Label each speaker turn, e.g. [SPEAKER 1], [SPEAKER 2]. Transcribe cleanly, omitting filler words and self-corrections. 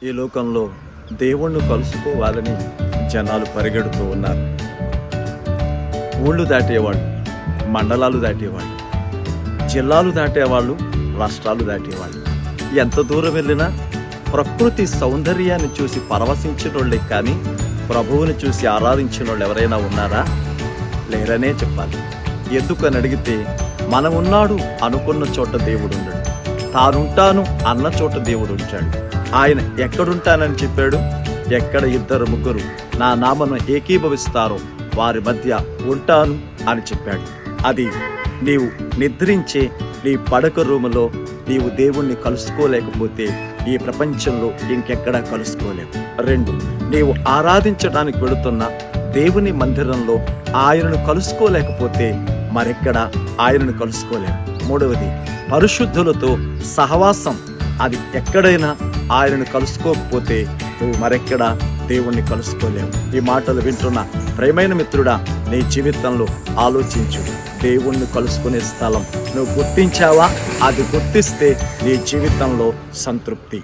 [SPEAKER 1] ఈ లోకంలో దేవుణ్ణి కలుసుకోవాలని జనాలు పరిగెడుతూ ఉన్నారు. ఊళ్ళు దాటేవాళ్ళు, మండలాలు దాటేవాళ్ళు, జిల్లాలు దాటేవాళ్ళు, రాష్ట్రాలు దాటేవాళ్ళు. ఎంత దూరం వెళ్ళినా ప్రకృతి సౌందర్యాన్ని చూసి పరవశించిన వాళ్ళే కానీ ప్రభువుని చూసి ఆరాధించిన వాళ్ళు ఎవరైనా ఉన్నారా? లేరనే చెప్పాలి. ఎందుకని అడిగితే, మనమున్నాడు అనుకున్న చోట దేవుడు ఉండడు, తానుంటాను అన్న చోట దేవుడు ఉంటాడు. ఆయన ఎక్కడుంటానని చెప్పాడు? ఎక్కడ ఇద్దరు ముగ్గురు నా నామను ఏకీభవిస్తారో వారి మధ్య ఉంటాను అని చెప్పాడు. అది నీవు నిద్రించే నీ పడక రూములో నీవు దేవుణ్ణి కలుసుకోలేకపోతే ఈ ప్రపంచంలో ఇంకెక్కడా కలుసుకోలేవు. 2, నీవు ఆరాధించడానికి వెళుతున్న దేవుని మందిరంలో ఆయనను కలుసుకోలేకపోతే మరెక్కడ ఆయనను కలుసుకోలేవు. 3వది, పరిశుద్ధులతో సహవాసం. అది ఎక్కడైనా ఆయనను కలుసుకోకపోతే నువ్వు మరెక్కడా దేవుణ్ణి కలుసుకోలేవు. ఈ మాటలు వింటున్న ప్రియమైన మిత్రుడా, నీ జీవితంలో ఆలోచించు. దేవుణ్ణి కలుసుకునే స్థలం నువ్వు గుర్తించావా? అది గుర్తిస్తే నీ జీవితంలో సంతృప్తి.